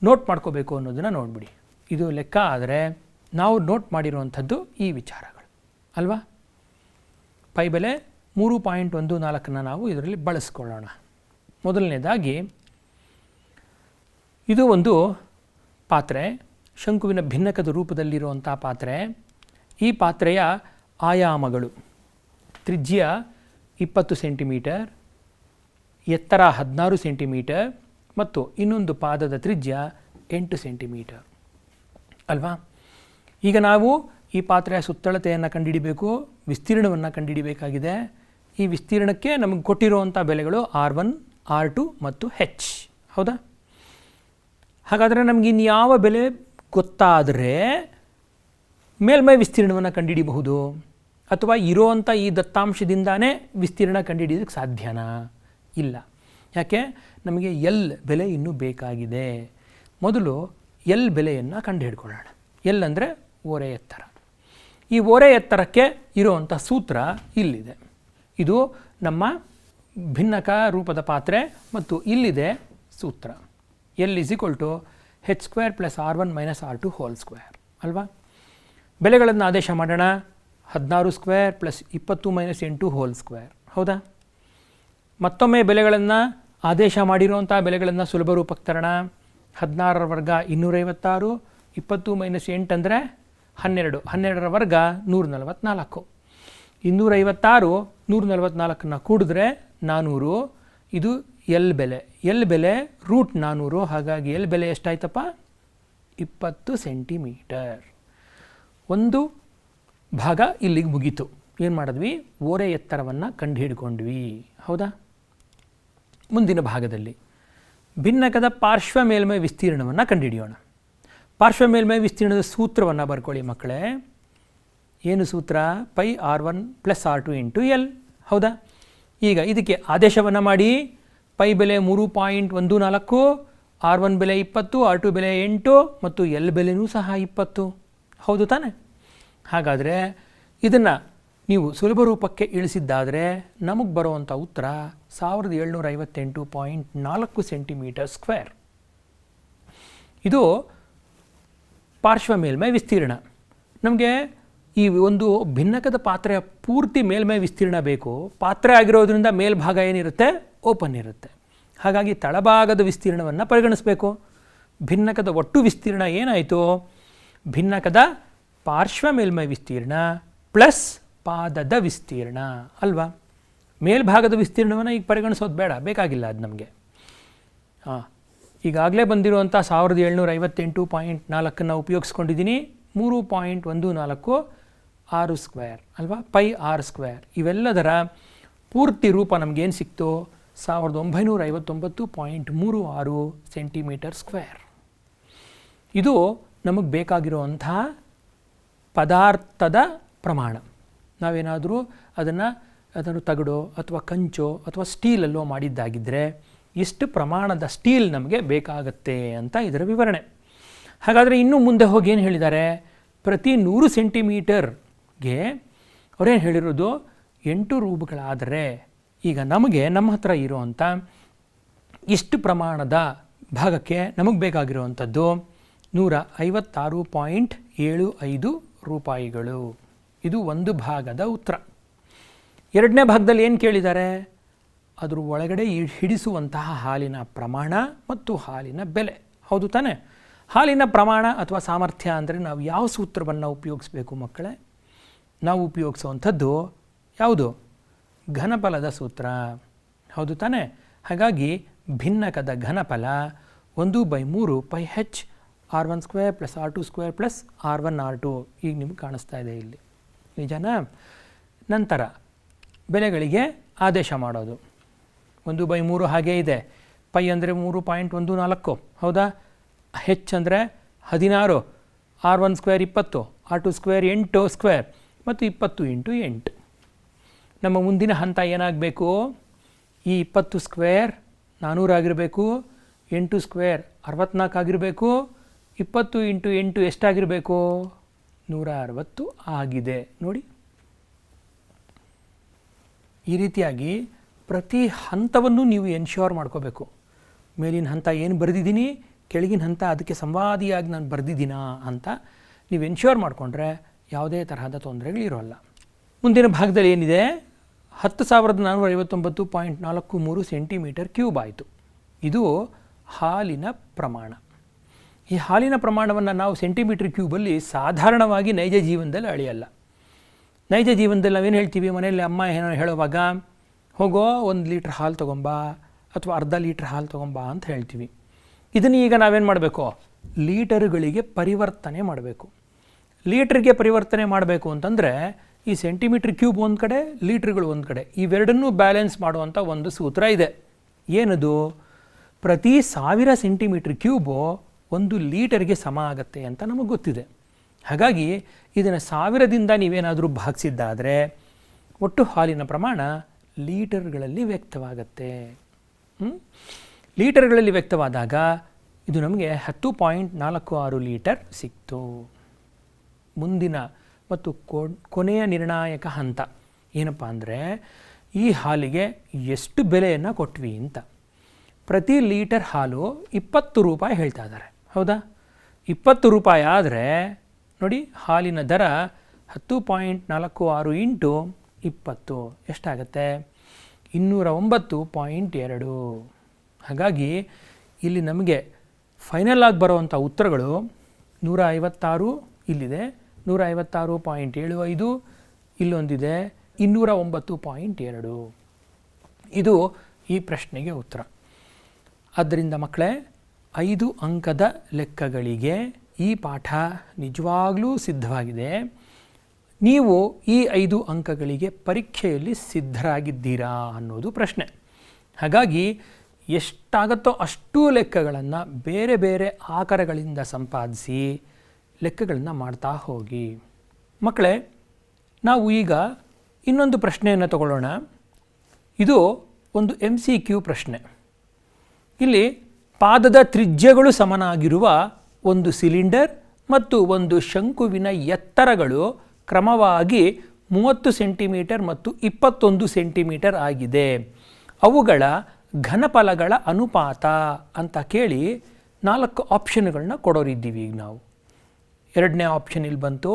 ನೋಟ್ ಮಾಡ್ಕೋಬೇಕು ಅನ್ನೋದನ್ನು ನೋಡಿಬಿಡಿ. ಇದು ಲೆಕ್ಕ ಆದರೆ ನಾವು ನೋಟ್ ಮಾಡಿರುವಂಥದ್ದು ಈ ವಿಚಾರಗಳು ಅಲ್ವಾ? ಪೈ ಬೆಲೆ 3.14 ನಾವು ಇದರಲ್ಲಿ ಬಳಸ್ಕೊಳ್ಳೋಣ. ಮೊದಲನೇದಾಗಿ ಇದು ಒಂದು ಪಾತ್ರೆ, ಶಂಕುವಿನ ಭಿನ್ನಕದ ರೂಪದಲ್ಲಿರುವಂಥ ಪಾತ್ರೆ. ಈ ಪಾತ್ರೆಯ ಆಯಾಮಗಳು: ತ್ರಿಜ್ಯ 20 ಸೆಂಟಿಮೀಟರ್, ಎತ್ತರ 16 ಸೆಂಟಿಮೀಟರ್ ಮತ್ತು ಇನ್ನೊಂದು ಪಾದದ ತ್ರಿಜ್ಯ 8 ಸೆಂಟಿಮೀಟರ್ ಅಲ್ವಾ? ಈಗ ನಾವು ಈ ಪಾತ್ರೆಯ ಸುತ್ತಳತೆಯನ್ನು ಕಂಡುಹಿಡಿಬೇಕು, ವಿಸ್ತೀರ್ಣವನ್ನು ಕಂಡುಹಿಡಿಬೇಕಾಗಿದೆ. ಈ ವಿಸ್ತೀರ್ಣಕ್ಕೆ ನಮಗೆ ಕೊಟ್ಟಿರುವಂಥ ಬೆಲೆಗಳು R1, R2 ಮತ್ತು H. ಹೌದಾ? ಹಾಗಾದರೆ ನಮಗೆ ಇನ್ಯಾವ ಬೆಲೆ ಗೊತ್ತಾದರೆ ಮೇಲ್ಮೈ ವಿಸ್ತೀರ್ಣವನ್ನು ಕಂಡುಹಿಡಿಯಬಹುದು? ಅಥವಾ ಇರೋವಂಥ ಈ ದತ್ತಾಂಶದಿಂದಾನೇ ವಿಸ್ತೀರ್ಣ ಕಂಡುಹಿಡಿಯೋದಕ್ಕೆ ಸಾಧ್ಯನಾ? ಇಲ್ಲ. ಯಾಕೆ? ನಮಗೆ ಎಲ್ ಬೆಲೆ ಇನ್ನೂ ಬೇಕಾಗಿದೆ. ಮೊದಲು ಎಲ್ ಬೆಲೆಯನ್ನು ಕಂಡುಹಿಡ್ಕೊಳ್ಳೋಣ. ಎಲ್ ಅಂದರೆ ಓರೆ ಎತ್ತರ. ಈ ಓರೆ ಎತ್ತರಕ್ಕೆ ಇರುವಂಥ ಸೂತ್ರ ಇಲ್ಲಿದೆ. ಇದು ನಮ್ಮ ಭಿನ್ನಕ ರೂಪದ ಪಾತ್ರೆ ಮತ್ತು ಇಲ್ಲಿದೆ ಸೂತ್ರ. ಎಲ್ = h² + R1 - R2 2 ಅಲ್ವಾ? ಬೆಲೆಗಳನ್ನು ಆದೇಶ ಮಾಡೋಣ. 16² + 20 - 8 2. ಹೌದಾ? ಮತ್ತೊಮ್ಮೆ ಬೆಲೆಗಳನ್ನು ಆದೇಶ ಮಾಡಿರುವಂಥ ಬೆಲೆಗಳನ್ನು ಸುಲಭ ರೂಪಕ್ಕೆ ತರೋಣ. 16ರ ವರ್ಗ 256, 20 - 8 ಅಂದರೆ 12, 12ರ ವರ್ಗ 144. 256 144ನ್ನು ಕೂಡಿದ್ರೆ 400. ಇದು ಎಲ್ ಬೆಲೆ. ಎಲ್ ಬೆಲೆ √400. ಹಾಗಾಗಿ ಎಲ್ ಬೆಲೆ ಎಷ್ಟಾಯ್ತಪ್ಪ? 20 ಸೆಂಟಿಮೀಟರ್. ಒಂದು ಭಾಗ ಇಲ್ಲಿಗೆ ಮುಗೀತು. ಏನು ಮಾಡಿದ್ವಿ? ಓರೆ ಎತ್ತರವನ್ನು ಕಂಡುಹಿಡ್ಕೊಂಡ್ವಿ. ಹೌದಾ? ಮುಂದಿನ ಭಾಗದಲ್ಲಿ ಭಿನ್ನಕದ ಪಾರ್ಶ್ವ ಮೇಲ್ಮೈ ವಿಸ್ತೀರ್ಣವನ್ನು ಕಂಡುಹಿಡಿಯೋಣ. ಪಾರ್ಶ್ವ ಮೇಲ್ಮೈ ವಿಸ್ತೀರ್ಣದ ಸೂತ್ರವನ್ನು ಬರ್ಕೊಳ್ಳಿ ಮಕ್ಕಳೇ. ಏನು ಸೂತ್ರ? Pi R1 + R2 × L. ಹೌದಾ? ಈಗ ಇದಕ್ಕೆ ಆದೇಶವನ್ನು ಮಾಡಿ. ಪೈ ಬೆಲೆ 3.14, R1 ಬೆಲೆ 20, R2 ಬೆಲೆ 8 ಮತ್ತು ಎಲ್ ಬೆಲೆನೂ ಸಹ 20. ಹೌದು ತಾನೆ? ಹಾಗಾದರೆ ಇದನ್ನು ನೀವು ಸುಲಭ ರೂಪಕ್ಕೆ ಇಳಿಸಿದ್ದಾದರೆ ನಮಗೆ ಬರುವಂಥ ಉತ್ತರ 1758.4 ಸೆಂಟಿಮೀಟರ್ ಸ್ಕ್ವೇರ್. ಇದು ಪಾರ್ಶ್ವ ಮೇಲ್ಮೈ ವಿಸ್ತೀರ್ಣ. ನಮಗೆ ಈ ಒಂದು ಭಿನ್ನಕದ ಪಾತ್ರೆಯ ಪೂರ್ತಿ ಮೇಲ್ಮೈ ವಿಸ್ತೀರ್ಣ ಬೇಕು. ಪಾತ್ರೆ ಆಗಿರೋದ್ರಿಂದ ಮೇಲ್ಭಾಗ ಏನಿರುತ್ತೆ? ಓಪನ್ ಇರುತ್ತೆ. ಹಾಗಾಗಿ ತಳಭಾಗದ ವಿಸ್ತೀರ್ಣವನ್ನು ಪರಿಗಣಿಸಬೇಕು. ಭಿನ್ನಕದ ಒಟ್ಟು ವಿಸ್ತೀರ್ಣ ಏನಾಯಿತು? ಭಿನ್ನಕದ ಪಾರ್ಶ್ವ ಮೇಲ್ಮೈ ವಿಸ್ತೀರ್ಣ ಪ್ಲಸ್ ಪಾದದ ವಿಸ್ತೀರ್ಣ ಅಲ್ವಾ? ಮೇಲ್ಭಾಗದ ವಿಸ್ತೀರ್ಣವನ್ನು ಈಗ ಪರಿಗಣಿಸೋದು ಬೇಡ, ಬೇಕಾಗಿಲ್ಲ ಅದು ನಮಗೆ. ಈಗಾಗಲೇ ಬಂದಿರುವಂಥ 1758.4 ಉಪಯೋಗಿಸ್ಕೊಂಡಿದ್ದೀನಿ. 3.14 ಆರು ಸ್ಕ್ವೇರ್ ಅಲ್ವಾ, ಪೈ ಆರ್ ಸ್ಕ್ವೇರ್. ಇವೆಲ್ಲದರ ಪೂರ್ತಿ ರೂಪ ನಮಗೇನು ಸಿಕ್ತು? 1959.36 ಸೆಂಟಿಮೀಟರ್ ಸ್ಕ್ವೇರ್. ಇದು ನಮಗೆ ಬೇಕಾಗಿರುವಂಥ ಪದಾರ್ಥದ ಪ್ರಮಾಣ. ನಾವೇನಾದರೂ ಅದನ್ನು ತಗಡೋ ಅಥವಾ ಕಂಚೋ ಅಥವಾ ಸ್ಟೀಲಲ್ಲೋ ಮಾಡಿದ್ದಾಗಿದ್ದರೆ ಎಷ್ಟು ಪ್ರಮಾಣದ ಸ್ಟೀಲ್ ನಮಗೆ ಬೇಕಾಗತ್ತೆ ಅಂತ ಇದರ ವಿವರಣೆ. ಹಾಗಾದರೆ ಇನ್ನೂ ಮುಂದೆ ಹೋಗಿ ಏನು ಹೇಳಿದ್ದಾರೆ? ಪ್ರತಿ 100 ಸೆಂಟಿಮೀಟರ್ಗೆ ಅವರೇನು ಹೇಳಿರೋದು? 8 ರೂಬ್ಗಳಾದರೆ ಈಗ ನಮ್ಮ ಹತ್ರ ಇರುವಂಥ ಇಷ್ಟು ಪ್ರಮಾಣದ ಭಾಗಕ್ಕೆ ನಮಗೆ ಬೇಕಾಗಿರುವಂಥದ್ದು 156.75 ರೂಪಾಯಿಗಳು. ಇದು ಒಂದು ಭಾಗದ ಉತ್ತರ. ಎರಡನೇ ಭಾಗದಲ್ಲಿ ಏನು ಕೇಳಿದ್ದಾರೆ? ಅದ್ರ ಒಳಗಡೆ ಹಿಡಿಸುವಂತಹ ಹಾಲಿನ ಪ್ರಮಾಣ ಮತ್ತು ಹಾಲಿನ ಬೆಲೆ. ಹೌದು ತಾನೇ? ಹಾಲಿನ ಪ್ರಮಾಣ ಅಥವಾ ಸಾಮರ್ಥ್ಯ ಅಂದರೆ ನಾವು ಯಾವ ಸೂತ್ರವನ್ನು ಉಪಯೋಗಿಸ್ಬೇಕು ಮಕ್ಕಳೇ? ನಾವು ಉಪಯೋಗಿಸುವಂಥದ್ದು ಯಾವುದು? ಘನಫಲದ ಸೂತ್ರ. ಹೌದು ತಾನೇ? ಹಾಗಾಗಿ ಭಿನ್ನಕದ ಘನಫಲ 1/3 πh r1² + r2² + r1 r2. ಈಗ ನಿಮ್ಗೆ ಕಾಣಿಸ್ತಾ ಇದೆ ಇಲ್ಲಿ, ನಿಜನಾ? ನಂತರ ಬೆಲೆಗಳಿಗೆ ಆದೇಶ ಮಾಡೋದು. 1/3 ಹಾಗೇ ಇದೆ. ಪೈ ಅಂದರೆ 3.14, ಹೌದಾ? ಹೆಚ್ ಅಂದರೆ 16, r1² 20, r2² 8 ಸ್ಕ್ವೇರ್ ಮತ್ತು 20 × 8. ನಮ್ಮ ಮುಂದಿನ ಹಂತ ಏನಾಗಬೇಕು? ಈ 20 ಸ್ಕ್ವೇರ್ 400 ಆಗಿರಬೇಕು, 8 ಸ್ಕ್ವೇರ್ 64 ಆಗಿರಬೇಕು, 20 × 8 ಎಷ್ಟಾಗಿರಬೇಕು? 160 ಆಗಿದೆ ನೋಡಿ. ಈ ರೀತಿಯಾಗಿ ಪ್ರತಿ ಹಂತವನ್ನು ನೀವು ಎನ್ಶ್ಯೂರ್ ಮಾಡ್ಕೋಬೇಕು. ಮೇಲಿನ ಹಂತ ಏನು ಬರೆದಿದ್ದೀನಿ, ಕೆಳಗಿನ ಹಂತ ಅದಕ್ಕೆ ಸಂವಾದಿಯಾಗಿ ನಾನು ಬರೆದಿದ್ದೀನಾ ಅಂತ ನೀವು ಎನ್ಶ್ಯೂರ್ ಮಾಡಿಕೊಂಡ್ರೆ ಯಾವುದೇ ತರಹದ ತೊಂದರೆಗಳಿರೋಲ್ಲ. ಮುಂದಿನ ಭಾಗದಲ್ಲಿ ಏನಿದೆ? 10,459.43 ಸೆಂಟಿಮೀಟರ್ ಕ್ಯೂಬ್ ಆಯಿತು. ಇದು ಹಾಲಿನ ಪ್ರಮಾಣ. ಈ ಹಾಲಿನ ಪ್ರಮಾಣವನ್ನು ನಾವು ಸೆಂಟಿಮೀಟರ್ ಕ್ಯೂಬಲ್ಲಿ ಸಾಧಾರಣವಾಗಿ ನೈಜ ಜೀವನದಲ್ಲಿ ಅಳೆಯಲ್ಲ. ನೈಜ ಜೀವನದಲ್ಲಿ ನಾವೇನು ಹೇಳ್ತೀವಿ? ಮನೆಯಲ್ಲಿ ಅಮ್ಮ ಏನೋ ಹೇಳುವಾಗ, ಹೋಗೋ 1 ಲೀಟ್ರ್ ಹಾಲು ತೊಗೊಂಬಾ ಅಥವಾ ಅರ್ಧ ಲೀಟ್ರ್ ಹಾಲು ತೊಗೊಂಬಾ ಅಂತ ಹೇಳ್ತೀವಿ. ಇದನ್ನು ಈಗ ನಾವೇನು ಮಾಡಬೇಕು? ಲೀಟರುಗಳಿಗೆ ಪರಿವರ್ತನೆ ಮಾಡಬೇಕು. ಲೀಟ್ರಿಗೆ ಪರಿವರ್ತನೆ ಮಾಡಬೇಕು ಅಂತಂದರೆ ಈ ಸೆಂಟಿಮೀಟ್ರ್ ಕ್ಯೂಬ್ ಒಂದು ಕಡೆ, ಲೀಟ್ರುಗಳು ಒಂದು ಕಡೆ, ಇವೆರಡನ್ನೂ ಬ್ಯಾಲೆನ್ಸ್ ಮಾಡುವಂಥ ಒಂದು ಸೂತ್ರ ಇದೆ. ಏನದು? ಪ್ರತಿ 1000 ಸೆಂಟಿಮೀಟ್ರ್ ಕ್ಯೂಬು 1 ಲೀಟರ್ಗೆ ಸಮ ಆಗುತ್ತೆ ಅಂತ ನಮಗೆ ಗೊತ್ತಿದೆ. ಹಾಗಾಗಿ ಇದನ್ನು 1000ದಿಂದ ನೀವೇನಾದರೂ ಭಾಗಿಸಿದ್ದಾದರೆ ಒಟ್ಟು ಹಾಲಿನ ಪ್ರಮಾಣ ಲೀಟರ್ಗಳಲ್ಲಿ ವ್ಯಕ್ತವಾಗುತ್ತೆ. ಲೀಟರ್ಗಳಲ್ಲಿ ವ್ಯಕ್ತವಾದಾಗ ಇದು ನಮಗೆ 10.46 ಲೀಟರ್ ಸಿಕ್ತು. ಮುಂದಿನ ಮತ್ತು ಕೊನೆಯ ನಿರ್ಣಾಯಕ ಹಂತ ಏನಪ್ಪ ಅಂದರೆ, ಈ ಹಾಲಿಗೆ ಎಷ್ಟು ಬೆಲೆಯನ್ನು ಕೊಟ್ವಿ ಅಂತ. ಪ್ರತಿ ಲೀಟರ್ ಹಾಲು 20 ರೂಪಾಯಿ ಹೇಳ್ತಾ ಇದ್ದಾರೆ, ಹೌದಾ? 20 ರೂಪಾಯಿ ಆದರೆ ನೋಡಿ, ಹಾಲಿನ ದರ 10.46 × 20 ಎಷ್ಟಾಗುತ್ತೆ? 209.2. ಹಾಗಾಗಿ ಇಲ್ಲಿ ನಮಗೆ ಫೈನಲ್ ಆಗಿ ಬರುವಂಥ ಉತ್ತರಗಳು 156 ಇಲ್ಲಿದೆ, 156.75 ಇಲ್ಲೊಂದಿದೆ, 209.2. ಇದು ಈ ಪ್ರಶ್ನೆಗೆ ಉತ್ತರ. ಆದ್ದರಿಂದ ಮಕ್ಕಳೇ, 5 ಅಂಕದ ಲೆಕ್ಕಗಳಿಗೆ ಈ ಪಾಠ ನಿಜವಾಗಲೂ ಸಿದ್ಧವಾಗಿದೆ. ನೀವು ಈ 5 ಅಂಕಗಳಿಗೆ ಪರೀಕ್ಷೆಯಲ್ಲಿ ಸಿದ್ಧರಾಗಿದ್ದೀರಾ ಅನ್ನೋದು ಪ್ರಶ್ನೆ. ಹಾಗಾಗಿ ಎಷ್ಟಾಗುತ್ತೋ ಅಷ್ಟೂ ಲೆಕ್ಕಗಳನ್ನು ಬೇರೆ ಬೇರೆ ಆಕಾರಗಳಿಂದ ಸಂಪಾದಿಸಿ ಲೆಕ್ಕಗಳನ್ನು ಮಾಡ್ತಾ ಹೋಗಿ. ಮಕ್ಕಳೇ, ನಾವು ಈಗ ಇನ್ನೊಂದು ಪ್ರಶ್ನೆಯನ್ನು ತಗೊಳ್ಳೋಣ. ಇದು ಒಂದು MCQ ಪ್ರಶ್ನೆ. ಇಲ್ಲಿ ಪಾದದ ತ್ರಿಜ್ಯಗಳು ಸಮನಾಗಿರುವ ಒಂದು ಸಿಲಿಂಡರ್ ಮತ್ತು ಒಂದು ಶಂಕುವಿನ ಎತ್ತರಗಳು ಕ್ರಮವಾಗಿ 30 ಸೆಂಟಿಮೀಟರ್ ಮತ್ತು 21 ಸೆಂಟಿಮೀಟರ್ ಆಗಿದೆ. ಅವುಗಳ ಘನಫಲಗಳ ಅನುಪಾತ ಅಂತ ಕೇಳಿ 4 ಆಪ್ಷನ್ಗಳನ್ನ ಕೊಡೋರಿದ್ದೀವಿ ಈಗ ನಾವು. ಎರಡನೇ ಆಪ್ಷನ್ ಇಲ್ಲಿ ಬಂತು,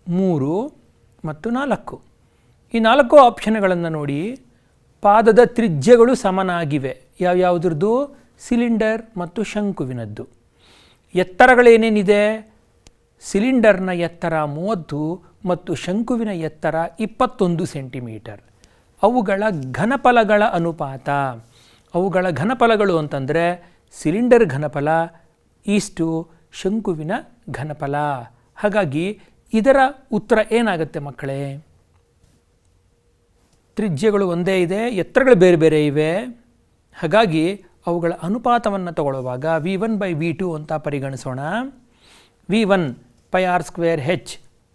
3 ಮತ್ತು 4. ಈ 4 ಆಪ್ಷನ್ಗಳನ್ನು ನೋಡಿ, ಪಾದದ ತ್ರಿಜ್ಯಗಳು ಸಮನಾಗಿವೆ. ಯಾವ್ಯಾವುದ್ರದ್ದು? ಸಿಲಿಂಡರ್ ಮತ್ತು ಶಂಕುವಿನದ್ದು. ಎತ್ತರಗಳೇನೇನಿದೆ? ಸಿಲಿಂಡರ್ನ ಎತ್ತರ 30 ಮತ್ತು ಶಂಕುವಿನ ಎತ್ತರ 21 ಸೆಂಟಿಮೀಟರ್. ಅವುಗಳ ಘನಫಲಗಳ ಅನುಪಾತ. ಅವುಗಳ ಘನಫಲಗಳು ಅಂತಂದರೆ ಸಿಲಿಂಡರ್ ಘನಫಲ ಈಸ್ಟು ಶಂಕುವಿನ ಘನಫಲ. ಹಾಗಾಗಿ ಇದರ ಉತ್ತರ ಏನಾಗುತ್ತೆ ಮಕ್ಕಳೇ? ತ್ರಿಜ್ಯಗಳು ಒಂದೇ ಇದೆ, ಎತ್ತರಗಳು ಬೇರೆ ಬೇರೆ ಇವೆ. ಹಾಗಾಗಿ ಅವುಗಳ ಅನುಪಾತವನ್ನು ತಗೊಳ್ಳುವಾಗ V1/V2 ಅಂತ ಪರಿಗಣಿಸೋಣ. V1 πr²h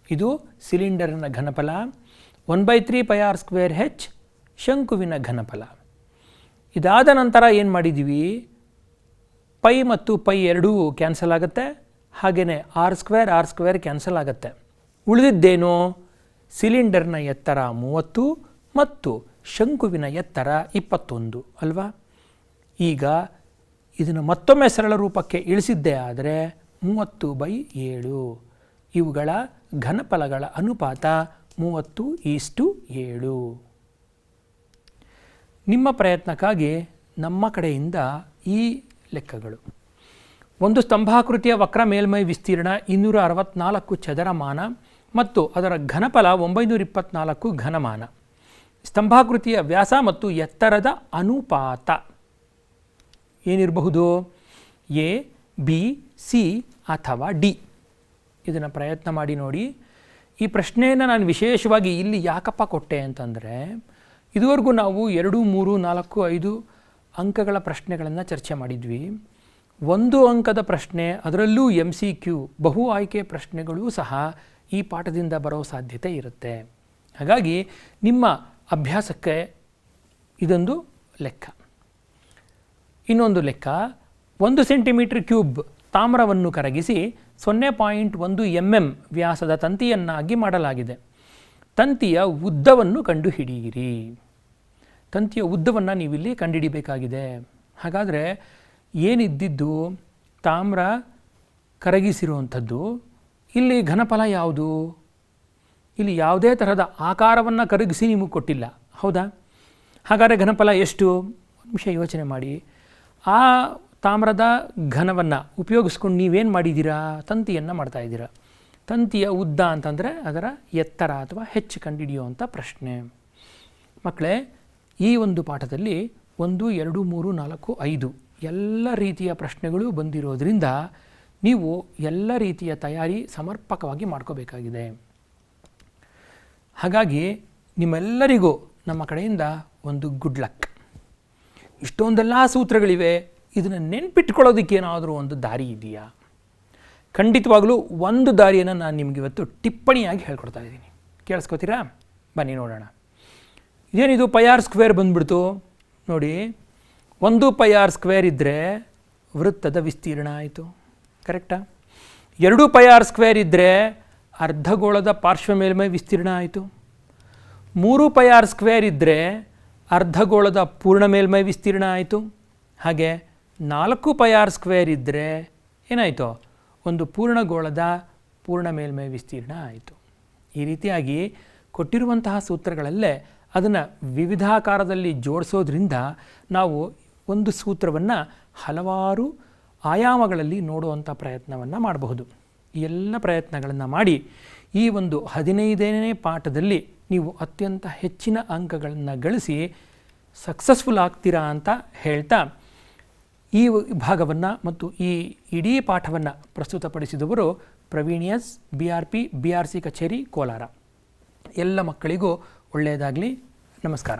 ಇದು ಸಿಲಿಂಡರ್ನ ಘನಫಲ, 1/3 πr²h ಶಂಕುವಿನ ಘನಫಲ. ಇದಾದ ನಂತರ ಏನು ಮಾಡಿದ್ದೀವಿ? ಪೈ ಮತ್ತು ಪೈ ಎರಡೂ ಕ್ಯಾನ್ಸಲ್ ಆಗುತ್ತೆ, ಹಾಗೆಯೇ r² ಕ್ಯಾನ್ಸಲ್ ಆಗುತ್ತೆ. ಉಳಿದಿದ್ದೇನು? ಸಿಲಿಂಡರ್ನ ಎತ್ತರ 30 ಮತ್ತು ಶಂಕುವಿನ ಎತ್ತರ 21 ಅಲ್ವಾ? ಈಗ ಇದನ್ನು ಮತ್ತೊಮ್ಮೆ ಸರಳ ರೂಪಕ್ಕೆ ಇಳಿಸಿದ್ದೇ ಆದರೆ 30/7. ಇವುಗಳ ಘನಫಲಗಳ ಅನುಪಾತ 30:7. ನಿಮ್ಮ ಪ್ರಯತ್ನಕ್ಕಾಗಿ ನಮ್ಮ ಕಡೆಯಿಂದ ಈ ಲೆಕ್ಕಗಳು: ಒಂದು ಸ್ತಂಭಾಕೃತಿಯ ವಕ್ರ ಮೇಲ್ಮೈ ವಿಸ್ತೀರ್ಣ 264 ಚದರಮಾನ ಮತ್ತು ಅದರ ಘನಫಲ 924 ಘನಮಾನ. ಸ್ತಂಭಾಕೃತಿಯ ವ್ಯಾಸ ಮತ್ತು ಎತ್ತರದ ಅನುಪಾತ ಏನಿರಬಹುದು? ಎ, ಬಿ, ಸಿ ಅಥವಾ ಡಿ. ಇದನ್ನು ಪ್ರಯತ್ನ ಮಾಡಿ ನೋಡಿ. ಈ ಪ್ರಶ್ನೆಯನ್ನು ನಾನು ವಿಶೇಷವಾಗಿ ಇಲ್ಲಿ ಯಾಕಪ್ಪ ಕೊಟ್ಟೆ ಅಂತಂದರೆ, ಇದುವರೆಗೂ ನಾವು 2, 3, 4, 5 ಅಂಕಗಳ ಪ್ರಶ್ನೆಗಳನ್ನು ಚರ್ಚೆ ಮಾಡಿದ್ವಿ. 1 ಅಂಕದ ಪ್ರಶ್ನೆ, ಅದರಲ್ಲೂ MCQ ಬಹು ಆಯ್ಕೆ ಪ್ರಶ್ನೆಗಳೂ ಸಹ ಈ ಪಾಠದಿಂದ ಬರೋ ಸಾಧ್ಯತೆ ಇರುತ್ತೆ. ಹಾಗಾಗಿ ನಿಮ್ಮ ಅಭ್ಯಾಸಕ್ಕೆ ಇದೊಂದು ಲೆಕ್ಕ. ಇನ್ನೊಂದು ಲೆಕ್ಕ, 1 ಸೆಂಟಿಮೀಟರ್³ ತಾಮ್ರವನ್ನು ಕರಗಿಸಿ 0.1 mm ವ್ಯಾಸದ ತಂತಿಯನ್ನಾಗಿ ಮಾಡಲಾಗಿದೆ. ತಂತಿಯ ಉದ್ದವನ್ನು ಕಂಡುಹಿಡಿಯಿರಿ. ತಂತಿಯ ಉದ್ದವನ್ನು ನೀವಿಲ್ಲಿ ಕಂಡುಹಿಡಿಬೇಕಾಗಿದೆ. ಹಾಗಾದರೆ ಏನಿದ್ದಿದ್ದು? ತಾಮ್ರ ಕರಗಿಸಿರುವಂಥದ್ದು. ಇಲ್ಲಿ ಘನಫಲ ಯಾವುದು? ಇಲ್ಲಿ ಯಾವುದೇ ತರಹದ ಆಕಾರವನ್ನು ಕರಗಿಸಿ ನಿಮಗೆ ಕೊಟ್ಟಿಲ್ಲ, ಹೌದಾ? ಹಾಗಾದರೆ ಘನಫಲ ಎಷ್ಟು? ಒಂದು ನಿಮಿಷ ಯೋಚನೆ ಮಾಡಿ. ಆ ತಾಮ್ರದ ಘನವನ್ನು ಉಪಯೋಗಿಸ್ಕೊಂಡು ನೀವೇನು ಮಾಡಿದ್ದೀರಾ? ತಂತಿಯನ್ನು ಮಾಡ್ತಾಯಿದ್ದೀರಾ. ತಂತಿಯ ಉದ್ದ ಅಂತಂದರೆ ಅದರ ಎತ್ತರ ಅಥವಾ ಹೆಚ್ಚು ಕಂಡುಹಿಡಿಯುವಂಥ ಪ್ರಶ್ನೆ. ಮಕ್ಕಳೇ, ಈ ಒಂದು ಪಾಠದಲ್ಲಿ 1, 2, 3, 4, 5 ಎಲ್ಲ ರೀತಿಯ ಪ್ರಶ್ನೆಗಳು ಬಂದಿರೋದ್ರಿಂದ ನೀವು ಎಲ್ಲ ರೀತಿಯ ತಯಾರಿ ಸಮರ್ಪಕವಾಗಿ ಮಾಡ್ಕೋಬೇಕಾಗಿದೆ. ಹಾಗಾಗಿ ನಿಮ್ಮೆಲ್ಲರಿಗೂ ನಮ್ಮ ಕಡೆಯಿಂದ ಒಂದು ಗುಡ್ ಲಕ್. ಇಷ್ಟೊಂದೆಲ್ಲ ಸೂತ್ರಗಳಿವೆ, ಇದನ್ನು ನೆನ್ಪಿಟ್ಕೊಳ್ಳೋದಕ್ಕೆ ಏನಾದರೂ ಒಂದು ದಾರಿ ಇದೆಯಾ? ಖಂಡಿತವಾಗಲೂ ಒಂದು ದಾರಿಯನ್ನು ನಾನು ನಿಮಗೆ ಇವತ್ತು ಟಿಪ್ಪಣಿಯಾಗಿ ಹೇಳ್ಕೊಡ್ತಾ ಇದ್ದೀನಿ. ಕೇಳಿಸ್ಕೊತೀರಾ? ಬನ್ನಿ ನೋಡೋಣ. ಏನಿದು πr² ಬಂದುಬಿಡ್ತು ನೋಡಿ. 1 πr² ಇದ್ದರೆ ವೃತ್ತದ ವಿಸ್ತೀರ್ಣ ಆಯಿತು, ಕರೆಕ್ಟಾ? 2 πr² ಇದ್ದರೆ ಅರ್ಧಗೋಳದ ಪಾರ್ಶ್ವ ಮೇಲ್ಮೈ ವಿಸ್ತೀರ್ಣ ಆಯಿತು. 3 πr² ಇದ್ದರೆ ಅರ್ಧಗೋಳದ ಪೂರ್ಣ ಮೇಲ್ಮೈ ವಿಸ್ತೀರ್ಣ ಆಯಿತು. ಹಾಗೆ 4 πr² ಇದ್ದರೆ ಏನಾಯಿತು? ಒಂದು ಪೂರ್ಣಗೋಳದ ಪೂರ್ಣ ಮೇಲ್ಮೈ ವಿಸ್ತೀರ್ಣ ಆಯಿತು. ಈ ರೀತಿಯಾಗಿ ಕೊಟ್ಟಿರುವಂತಹ ಸೂತ್ರಗಳಲ್ಲೇ ಅದನ್ನು ವಿವಿಧಾಕಾರದಲ್ಲಿ ಜೋಡಿಸೋದ್ರಿಂದ ನಾವು ಒಂದು ಸೂತ್ರವನ್ನು ಹಲವಾರು ಆಯಾಮಗಳಲ್ಲಿ ನೋಡುವಂಥ ಪ್ರಯತ್ನವನ್ನು ಮಾಡಬಹುದು. ಈ ಎಲ್ಲ ಪ್ರಯತ್ನಗಳನ್ನು ಮಾಡಿ ಈ ಒಂದು 15ನೇ ಪಾಠದಲ್ಲಿ ನೀವು ಅತ್ಯಂತ ಹೆಚ್ಚಿನ ಅಂಕಗಳನ್ನು ಗಳಿಸಿ ಸಕ್ಸಸ್ಫುಲ್ ಆಗ್ತೀರಾ ಅಂತ ಹೇಳ್ತಾ, ಈ ಭಾಗವನ್ನು ಮತ್ತು ಈ ಇಡೀ ಪಾಠವನ್ನು ಪ್ರಸ್ತುತಪಡಿಸಿದವರು ಪ್ರವೀಣಿಯಸ್ BRP BRC ಕಚೇರಿ ಕೋಲಾರ. ಎಲ್ಲ ಮಕ್ಕಳಿಗೂ ಒಳ್ಳೆಯದಾಗಲಿ. ನಮಸ್ಕಾರ.